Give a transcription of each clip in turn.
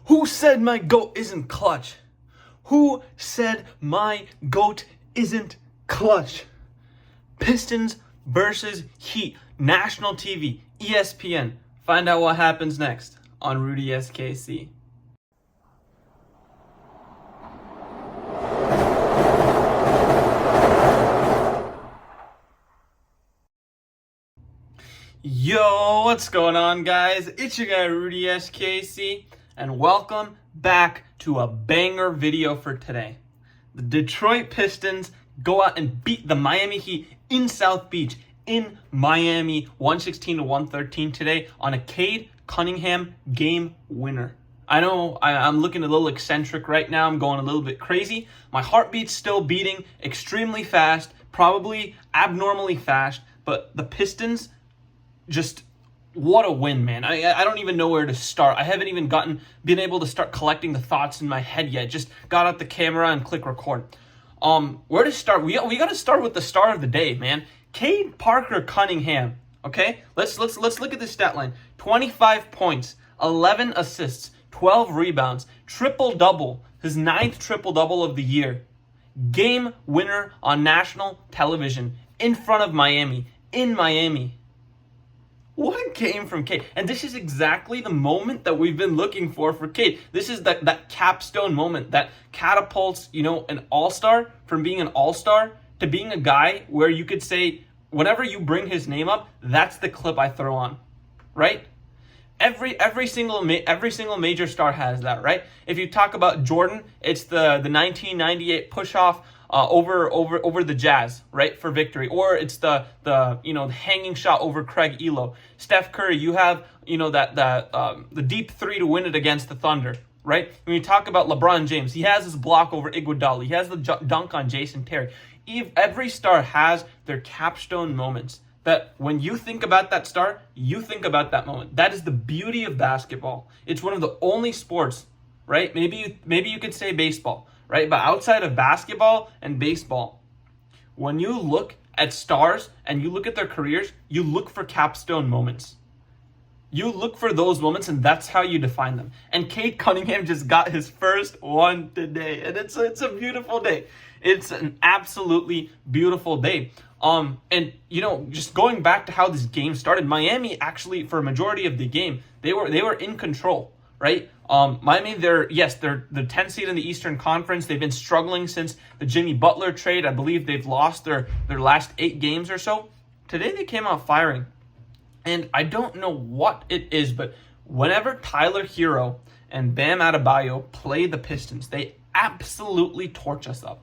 Who said my GOAT isn't clutch? Who said my GOAT isn't clutch? Pistons versus Heat. National TV. ESPN. Find out what happens next on Rudy SKC. Yo, what's going on, guys? It's your guy Rudy SKC, and welcome back to a banger video for today. The Detroit Pistons go out and beat the Miami Heat in South Beach in Miami 116-113 today on a CADE Cunningham game winner. I know I'm looking a little eccentric right now. I'm going a little bit crazy. My heartbeat's still beating extremely fast, probably abnormally fast, but the Pistons, just what a win, man. I don't even know where to start. I haven't even been able to start collecting the thoughts in my head yet. Just got out the camera and click record. Where to start? We got to start with the star of the day, man. CADE Cunningham. Okay, let's look at the stat line. 25 points, 11 assists, 12 rebounds, triple-double, his 9th triple-double of the year. Game winner on national television in front of Miami, in Miami. What a game from CADE. And this is exactly the moment that we've been looking for CADE. This is that capstone moment that catapults, an all-star from being an all-star to being a guy where you could say, whenever you bring his name up, that's the clip I throw on, right? Every single major star has that, right? If you talk about Jordan, it's the 1998 push-off over the Jazz, right, for victory, or it's the hanging shot over Craig Elo. Steph Curry, you have the deep three to win it against the Thunder, right? When you talk about LeBron James, he has his block over Iguodala. He has the dunk on Jason Terry. Every star has their capstone moments that when you think about that star, you think about that moment. That is the beauty of basketball. It's one of the only sports, right? Maybe you could say baseball, right? But outside of basketball and baseball, when you look at stars and you look at their careers, you look for capstone moments. You look for those moments, and that's how you define them. And CADE Cunningham just got his first one today, and it's a beautiful day. It's an absolutely beautiful day. And just going back to how this game started, Miami actually, for a majority of the game, they were in control, right? Miami, they're the 10th seed in the Eastern Conference. They've been struggling since the Jimmy Butler trade. I believe they've lost their last 8 games or so. Today they came out firing. And I don't know what it is, but whenever Tyler Hero and Bam Adebayo play the Pistons, they absolutely torch us up.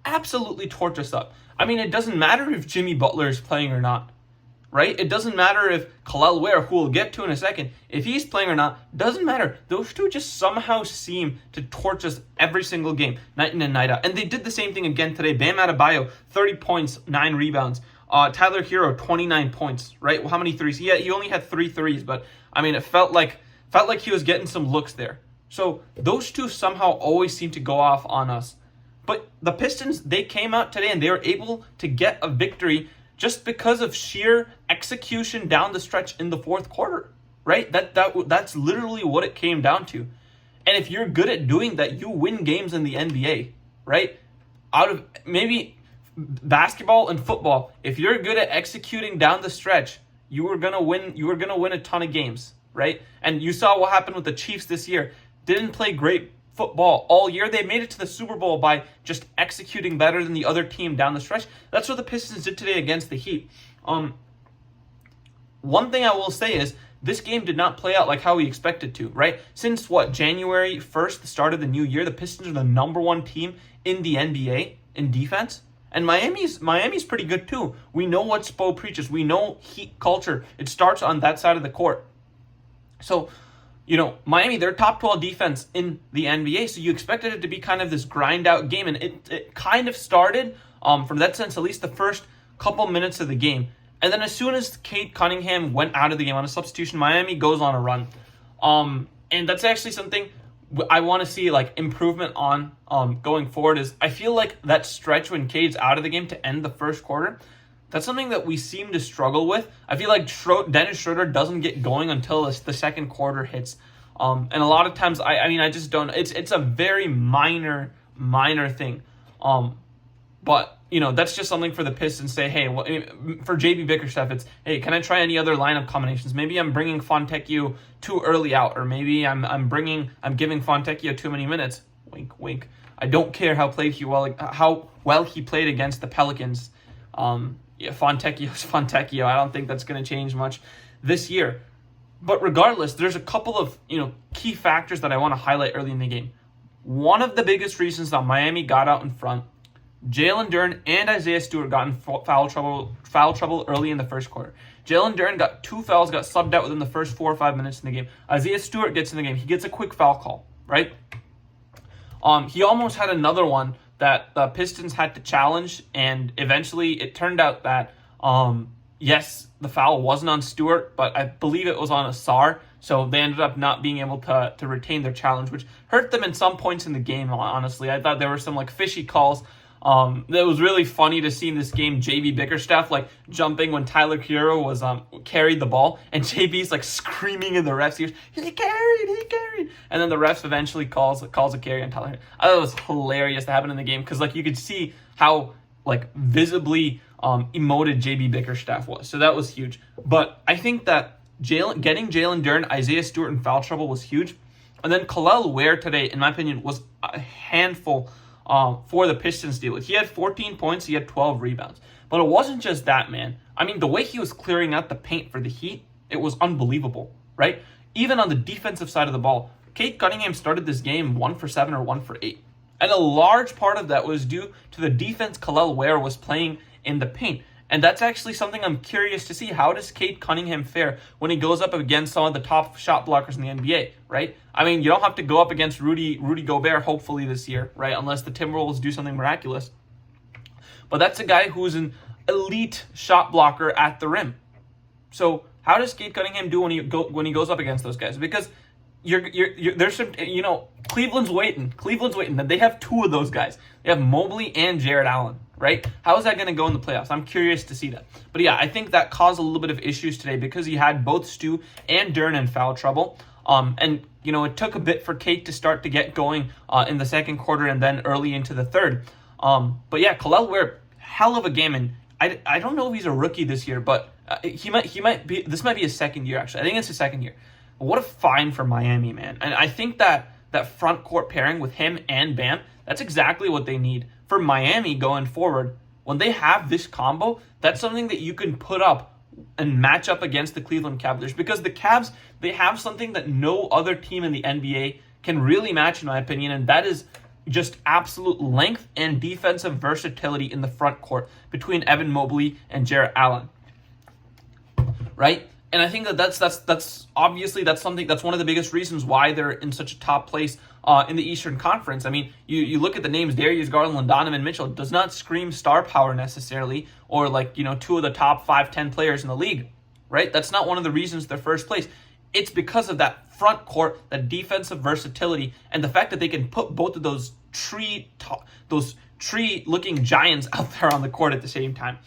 Absolutely torch us up. I mean, it doesn't matter if Jimmy Butler is playing or not, right? It doesn't matter if Khalil Ware, who we'll get to in a second, if he's playing or not, doesn't matter. Those two just somehow seem to torch us every single game, night in and night out. And they did the same thing again today. Bam Adebayo, 30 points, 9 rebounds. Tyler Hero, 29 points, right? Well, how many threes? He only had 3 threes, but I mean, it felt like he was getting some looks there. So those two somehow always seem to go off on us. But the Pistons, they came out today and they were able to get a victory just because of sheer execution down the stretch in the fourth quarter, right? That's literally what it came down to. And if you're good at doing that, you win games in the NBA, right? Out of maybe basketball and football, if you're good at executing down the stretch, you were gonna win a ton of games, right? And you saw what happened with the Chiefs this year. Didn't play great football all year. They made it to the Super Bowl by just executing better than the other team down the stretch. That's what the Pistons did today against the Heat. One thing I will say is this game did not play out like how we expected to, right? Since January 1st, the start of the new year, the Pistons are the #1 team in the NBA in defense. And Miami's pretty good too. We know what Spo preaches. We know Heat culture. It starts on that side of the court. So, Miami, they're top 12 defense in the NBA. So you expected it to be kind of this grind out game. And it kind of started, from that sense, at least the first couple minutes of the game. And then as soon as CADE Cunningham went out of the game on a substitution, Miami goes on a run. And that's actually something I want to see improvement on going forward. Is I feel like that stretch when CADE's out of the game to end the first quarter, that's something that we seem to struggle with. I feel like Dennis Schroeder doesn't get going until the second quarter hits. And a lot of times, I mean, I just don't. It's a very minor thing. But that's just something for the Pistons to say, hey, for JB Bickerstaff, it's, hey, can I try any other lineup combinations? Maybe I'm bringing Fontecchio too early out, or maybe I'm giving Fontecchio too many minutes. Wink, wink. I don't care how well he played against the Pelicans. Fontecchio's Fontecchio. I don't think that's going to change much this year. But regardless, there's a couple of key factors that I want to highlight early in the game. One of the biggest reasons that Miami got out in front, Jalen Duren and Isaiah Stewart got in foul trouble early in the first quarter. Jalen Duren got 2 fouls, got subbed out within the first 4 or 5 minutes in the game. Isaiah Stewart gets in the game. He gets a quick foul call, right? He almost had another one that the Pistons had to challenge, and eventually it turned out that, yes, the foul wasn't on Stewart, but I believe it was on Asar, so they ended up not being able to retain their challenge, which hurt them in some points in the game, honestly. I thought there were some fishy calls. It was really funny to see in this game JB Bickerstaff jumping when Tyler Hero was carried the ball, and JB's screaming in the refs' ears, he carried, and then the refs eventually calls a carry on Tyler Hero. I thought it was hilarious to happen in the game because you could see how visibly emoted JB Bickerstaff was, so that was huge. But I think that getting Jalen Duren, Isaiah Stewart in foul trouble was huge, and then Kel'el Ware today, in my opinion, was a handful for the Pistons deal. He had 14 points, he had 12 rebounds. But it wasn't just that, man. I mean, the way he was clearing out the paint for the Heat, it was unbelievable, right? Even on the defensive side of the ball, CADE Cunningham started this game 1 for 7 or 1 for 8. And a large part of that was due to the defense Kel'el Ware was playing in the paint. And that's actually something I'm curious to see. How does CADE Cunningham fare when he goes up against some of the top shot blockers in the NBA, right? I mean, you don't have to go up against Rudy Gobert, hopefully, this year, right? Unless the Timberwolves do something miraculous. But that's a guy who's an elite shot blocker at the rim. So how does CADE Cunningham do when he goes up against those guys? Because there's some, Cleveland's waiting. They have 2 of those guys. They have Mobley and Jarrett Allen, right? How is that going to go in the playoffs? I'm curious to see that. But yeah, I think that caused a little bit of issues today because he had both Stu and Duren in foul trouble. And it took a bit for CADE to start to get going in the second quarter and then early into the third. But yeah, Kel'el Ware, hell of a game, and I don't know if he's a rookie this year, but he might be. This might be his second year, actually. I think it's his second year. But what a find for Miami, man. And I think that front court pairing with him and Bam, that's exactly what they need for Miami going forward. When they have this combo, that's something that you can put up and match up against the Cleveland Cavaliers, because the Cavs, they have something that no other team in the NBA can really match, in my opinion, and that is just absolute length and defensive versatility in the front court between Evan Mobley and Jarrett Allen, right? And I think that's obviously that's one of the biggest reasons why they're in such a top place in the Eastern Conference. I mean, you look at the names, Darius Garland and Donovan Mitchell, does not scream star power necessarily, or 2 of the top 5-10 players in the league, right? That's not one of the reasons they're first place. It's because of that front court, that defensive versatility, and the fact that they can put both of those tree-looking giants out there on the court at the same time.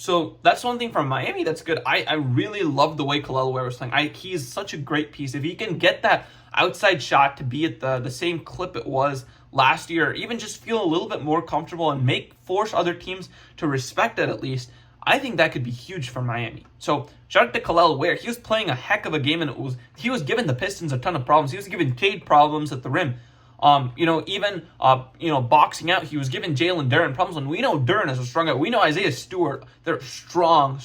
So that's one thing from Miami that's good. I really love the way Kel'el Ware was playing. He's such a great piece. If he can get that outside shot to be at the same clip it was last year, or even just feel a little bit more comfortable and force other teams to respect it at least, I think that could be huge for Miami. So shout out to Kel'el Ware. He was playing a heck of a game, and he was giving the Pistons a ton of problems. He was giving CADE problems at the rim. Even boxing out, he was giving Jalen Duren problems. When we know Duren is a strong guy, we know Isaiah Stewart, they're strong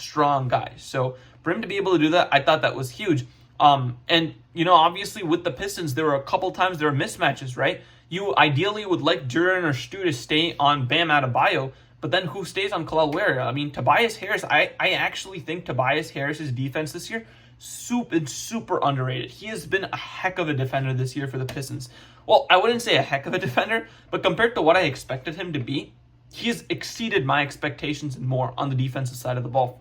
guys. So for him to be able to do that, I thought that was huge. And obviously with the Pistons, there were a couple times there were mismatches, right? You ideally would like Duren or Stu to stay on Bam Adebayo, but then who stays on Kel'el Ware? I mean, Tobias Harris, I actually think Tobias Harris's defense this year super underrated. He has been a heck of a defender this year for the Pistons. Well, I wouldn't say a heck of a defender, but compared to what I expected him to be, he has exceeded my expectations and more on the defensive side of the ball.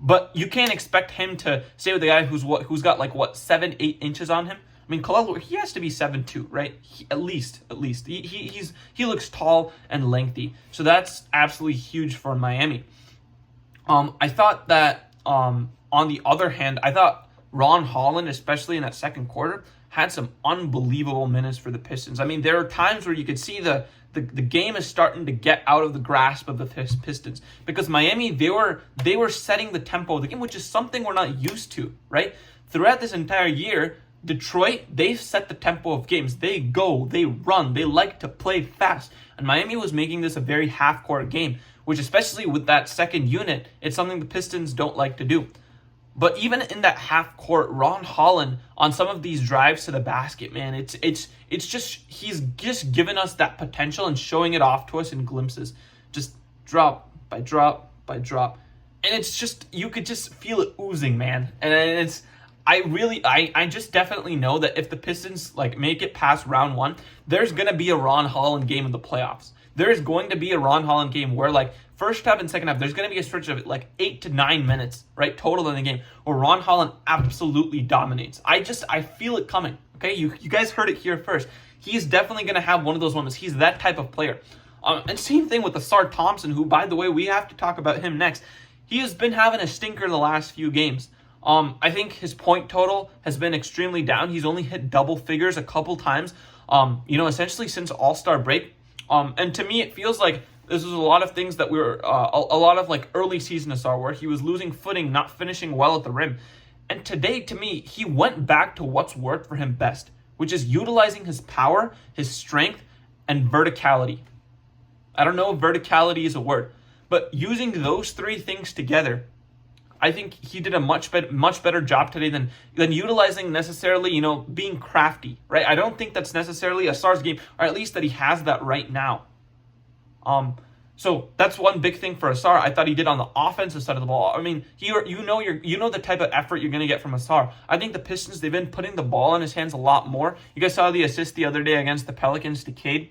But you can't expect him to stay with the guy who's got 7-8 inches on him. I mean, Kel'el, he has to be 7'2", right? At least. He looks tall and lengthy, so that's absolutely huge for Miami. I thought that on the other hand, I thought Ron Holland, especially in that second quarter, had some unbelievable minutes for the Pistons. I mean, there are times where you could see the game is starting to get out of the grasp of the Pistons, because Miami, they were setting the tempo of the game, which is something we're not used to, right? Throughout this entire year, Detroit, they've set the tempo of games. They go, they run, they like to play fast. And Miami was making this a very half-court game, which, especially with that second unit, it's something the Pistons don't like to do. But even in that half court, Ron Holland on some of these drives to the basket, man, it's just, he's just given us that potential and showing it off to us in glimpses, just drop by drop by drop, and it's just, you could just feel it oozing, man. And it's, I just definitely know that if the Pistons like make it past round one, there's gonna be a Ron Holland game in the playoffs. There is going to be a Ron Holland game where, like, first half and second half, there's going to be a stretch of like 8 to 9 minutes, right, total in the game, where Ron Holland absolutely dominates. I feel it coming, okay? You guys heard it here first. He's definitely going to have one of those moments. He's that type of player. And same thing with Ausar Thompson, who, by the way, we have to talk about him next. He has been having a stinker the last few games. I think his point total has been extremely down. He's only hit double figures a couple times, essentially since All-Star break. And to me, it feels like this was a lot of things that we were, a lot of like early season Ausar, where he was losing footing, not finishing well at the rim. And today, to me, he went back to what's worked for him best, which is utilizing his power, his strength, and verticality. I don't know if verticality is a word, but using those three things together, I think he did a much better job today than utilizing necessarily, being crafty, right? I don't think that's necessarily Ausar's game, or at least that he has that right now. So that's one big thing for Ausar. I thought he did on the offensive side of the ball. I mean, you know the type of effort you're gonna get from Ausar. I think the Pistons, they've been putting the ball in his hands a lot more. You guys saw the assist the other day against the Pelicans to CADE.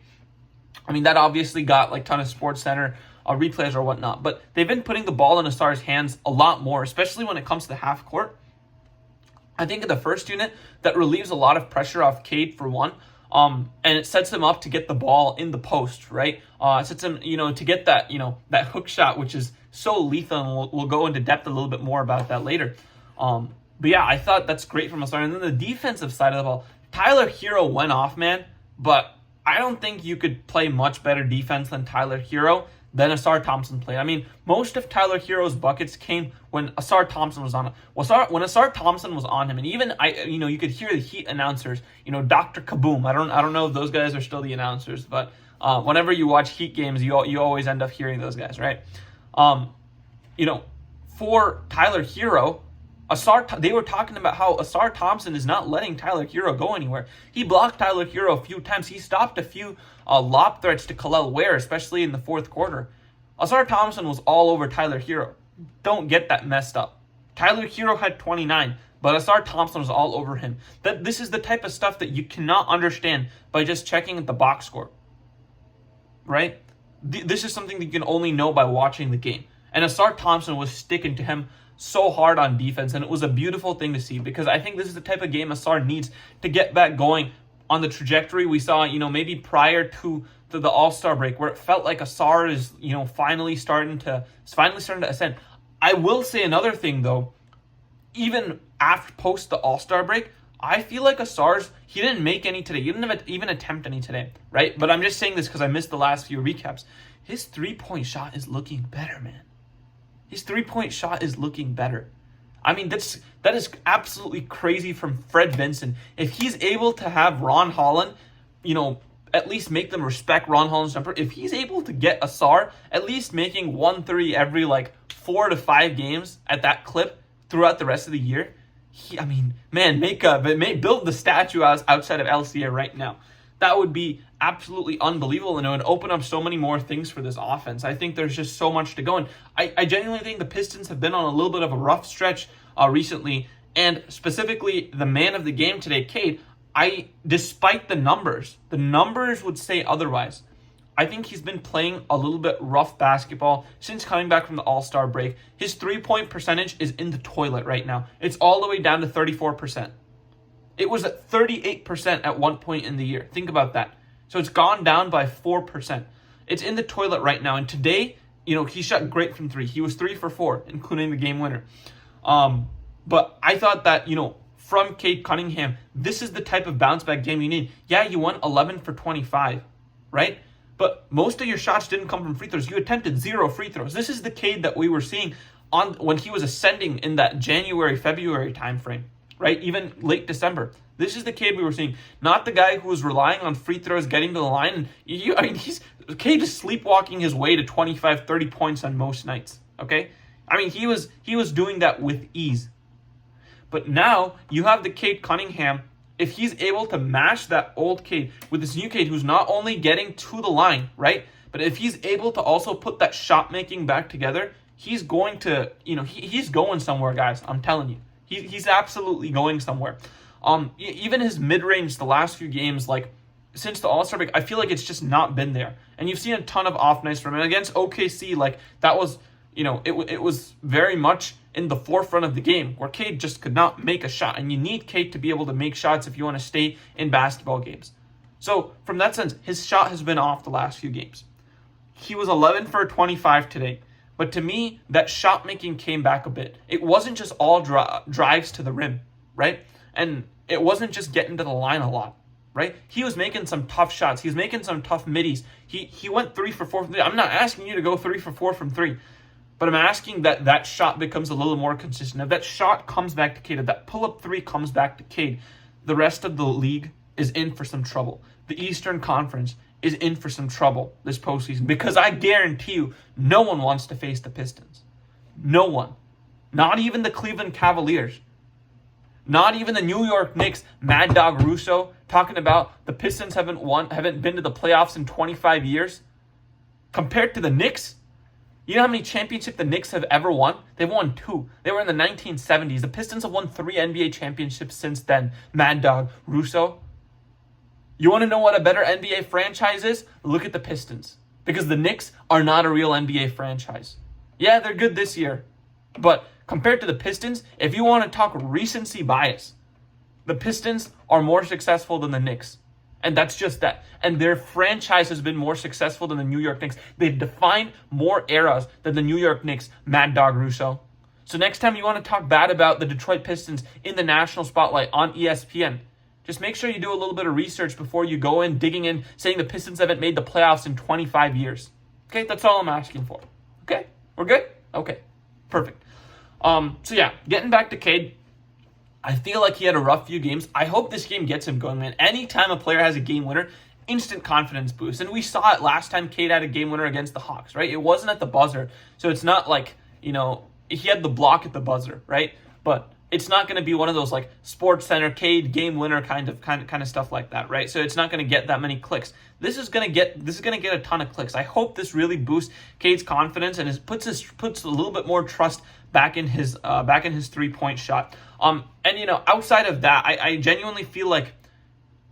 I mean, that obviously got like ton of Sports Center replays or whatnot, but they've been putting the ball in Ausar's hands a lot more, especially when it comes to the half court. I think in the first unit, that relieves a lot of pressure off CADE for one, and it sets him up to get the ball in the post, right? It sets him, to get that, that hook shot, which is so lethal, and we'll go into depth a little bit more about that later. But yeah, I thought that's great from Ausar. And then the defensive side of the ball, Tyler Hero went off, man, but I don't think you could play much better defense than Tyler Hero than Ausar Thompson played. I mean, most of Tyler Hero's buckets came when Ausar Thompson was on him. When Ausar Thompson was on him, and even you could hear the Heat announcers, Dr. Kaboom. I don't know if those guys are still the announcers, but whenever you watch Heat games, you always end up hearing those guys, right? For Tyler Hero, they were talking about how Ausar Thompson is not letting Tyler Hero go anywhere. He blocked Tyler Hero a few times. He stopped a few lob threats to Khalil Ware, especially in the fourth quarter. Ausar Thompson was all over Tyler Hero. Don't get that messed up. Tyler Hero had 29, but Ausar Thompson was all over him. This is the type of stuff that you cannot understand by just checking the box score, right? This is something that you can only know by watching the game. And Ausar Thompson was sticking to him so hard on defense, and it was a beautiful thing to see, because I think this is the type of game Ausar needs to get back going on the trajectory we saw, maybe prior to the All-Star break, where it felt like Ausar is, finally starting to ascend. I will say another thing though, even after post the All-Star break, I feel like he didn't make any today. He didn't even attempt any today, right? But I'm just saying this because I missed the last few recaps. His three-point shot is looking better, man. His three-point shot is looking better. I mean, that is absolutely crazy from Fred Vinson. If he's able to have Ron Holland, at least make them respect Ron Holland's jumper. If he's able to get Ausar at least making 1-3 every 4 to 5 games at that clip throughout the rest of the year, build the statue outside of LCA right now. That would be absolutely unbelievable, and it would open up so many more things for this offense. I think there's just so much to go, and I genuinely think the Pistons have been on a little bit of a rough stretch recently, and specifically the man of the game today, CADE, despite the numbers would say otherwise. I think he's been playing a little bit rough basketball since coming back from the All-Star break. His three-point percentage is in the toilet right now. It's all the way down to 34%. It was at 38% at one point in the year. Think about that. So it's gone down by 4%. It's in the toilet right now. And today, he shot great from three. He was 3 for 4, including the game winner. But I thought that, from CADE Cunningham, this is the type of bounce back game you need. Yeah, you won 11 for 25, right? But most of your shots didn't come from free throws. You attempted 0 free throws. This is the CADE that we were seeing when he was ascending in that January, February timeframe, right? Even late December. This is the CADE we were seeing, not the guy who was relying on free throws, getting to the line. And CADE is sleepwalking his way to 25, 30 points on most nights, okay? I mean, he was doing that with ease. But now you have the CADE Cunningham. If he's able to match that old CADE with this new CADE who's not only getting to the line, right? But if he's able to also put that shot making back together, he's going to, he's going somewhere, guys. I'm telling you. He's absolutely going somewhere. Even his mid-range the last few games, like since the All-Star break, I feel like it's just not been there. And you've seen a ton of off nights from him. Against OKC, like that was, it was very much in the forefront of the game where CADE just could not make a shot. And you need CADE to be able to make shots if you want to stay in basketball games. So from that sense, his shot has been off the last few games. He was 11 for 25 today. But to me, that shot making came back a bit. It wasn't just all drives to the rim, right? And it wasn't just getting to the line a lot, right? He was making some tough shots. He was making some tough middies. He went 3 for 4 from 3. I'm not asking you to go 3 for 4 from 3. But I'm asking that shot becomes a little more consistent. If that shot comes back to CADE, if that pull-up 3 comes back to CADE, the rest of the league is in for some trouble. The Eastern Conference is in for some trouble this postseason because I guarantee you no one wants to face the Pistons. No one. Not even the Cleveland Cavaliers. Not even the New York Knicks, Mad Dog Russo, talking about the Pistons haven't been to the playoffs in 25 years. Compared to the Knicks, you know how many championships the Knicks have ever won? They've won 2. They were in the 1970s. The Pistons have won 3 NBA championships since then. Mad Dog Russo. You want to know what a better NBA franchise is? Look at the Pistons. Because the Knicks are not a real NBA franchise. Yeah, they're good this year. But compared to the Pistons, if you want to talk recency bias, the Pistons are more successful than the Knicks. And that's just that. And their franchise has been more successful than the New York Knicks. They've defined more eras than the New York Knicks, Mad Dog Russo. So next time you want to talk bad about the Detroit Pistons in the national spotlight on ESPN, just make sure you do a little bit of research before you go in, digging in, saying the Pistons haven't made the playoffs in 25 years. Okay, that's all I'm asking for. Okay, we're good? Okay, perfect. So yeah, getting back to CADE, I feel like he had a rough few games. I hope this game gets him going, man. Anytime a player has a game winner, instant confidence boost. And we saw it last time CADE had a game winner against the Hawks, right? It wasn't at the buzzer. So it's not like, he had the block at the buzzer, right? But it's not going to be one of those like Sports Center CADE game winner kind of stuff like that, right? So it's not going to get that many clicks. This is going to get a ton of clicks. I hope this really boosts CADE's confidence and puts a little bit more trust back in his 3-point shot. And outside of that, I genuinely feel like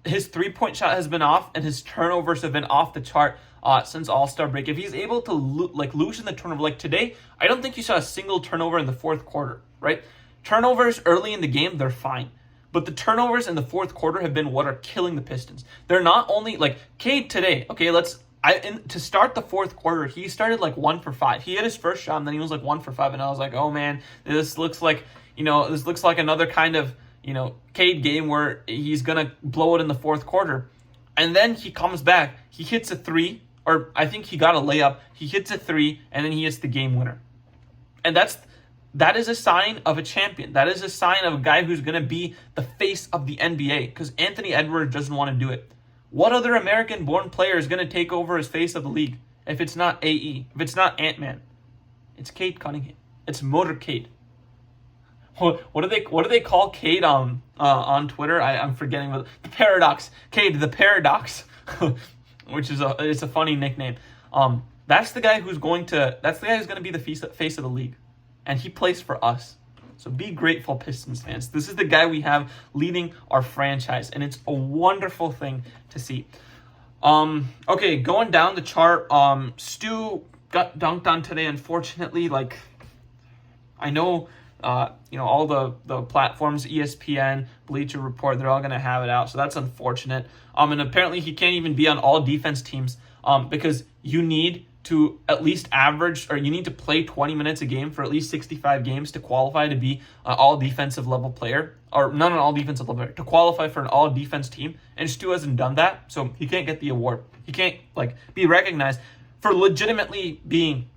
his 3-point shot has been off and his turnovers have been off the chart since All-Star break. If he's able to loosen the turnover, like today, I don't think you saw a single turnover in the fourth quarter, right? Turnovers early in the game, they're fine. But the turnovers in the fourth quarter have been what are killing the Pistons. They're not only like CADE today. Okay, to start the fourth quarter, he started like 1 for 5. He hit his first shot and then he was like 1 for 5. And I was like, oh man, this looks like another kind of, CADE game where he's going to blow it in the fourth quarter. And then he comes back, he hits a 3, or I think he got a layup. He hits a 3 and then he hits the game winner. And that is a sign of a champion. That is a sign of a guy who's going to be the face of the NBA because Anthony Edwards doesn't want to do it. What other American-born player is going to take over as face of the league if it's not AE, if it's not Ant-Man? It's CADE Cunningham. It's Motorcade. What do they call CADE on Twitter? I'm forgetting the Paradox. CADE, the Paradox, which is it's a funny nickname. That's the guy who's going to be the face of the league. And he plays for us. So be grateful, Pistons fans. This is the guy we have leading our franchise, and it's a wonderful thing to see. Okay, going down the chart, Stu got dunked on today, unfortunately. I know, all the platforms, ESPN, Bleacher Report, they're all going to have it out, so that's unfortunate. And apparently he can't even be on all defense teams because you need to at least average, or you need to play 20 minutes a game for at least 65 games to qualify to be an all defensive level player, or not an all defensive level player, to qualify for an all defense team. And Stu hasn't done that, so he can't get the award. He can't be recognized for legitimately being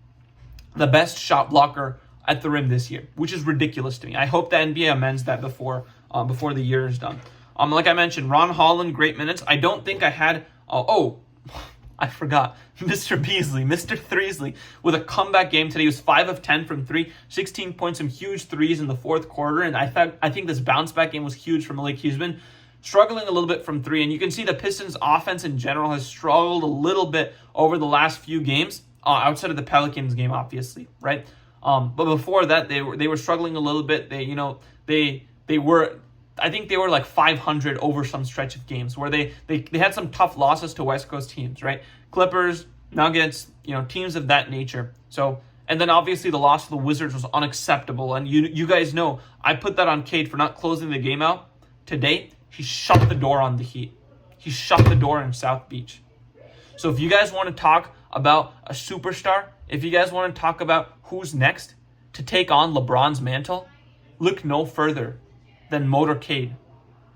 the best shot blocker at the rim this year, which is ridiculous to me. I hope the NBA amends that before the year is done. Like I mentioned, Ron Holland, great minutes. I don't think I had. I forgot. Mr. Beasley, Mr. Threesley, with a comeback game today. He was 5 of 10 from 3, 16 points, some huge threes in the fourth quarter. And I think this bounce back game was huge for Malik. He's been struggling a little bit from 3. And you can see the Pistons offense in general has struggled a little bit over the last few games, outside of the Pelicans game, obviously, right? But before that, they were struggling a little bit. They were, I think they were like 500 over some stretch of games where they had some tough losses to West Coast teams, right? Clippers, Nuggets, teams of that nature. So, and then obviously the loss to the Wizards was unacceptable. And you guys know, I put that on CADE for not closing the game out. Today, he shut the door on the Heat. He shut the door in South Beach. So if you guys want to talk about a superstar, if you guys want to talk about who's next to take on LeBron's mantle, look no further than Motorcade,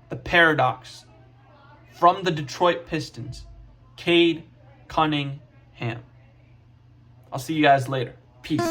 the Paradox, from the Detroit Pistons, CADE Cunningham. I'll see you guys later. Peace.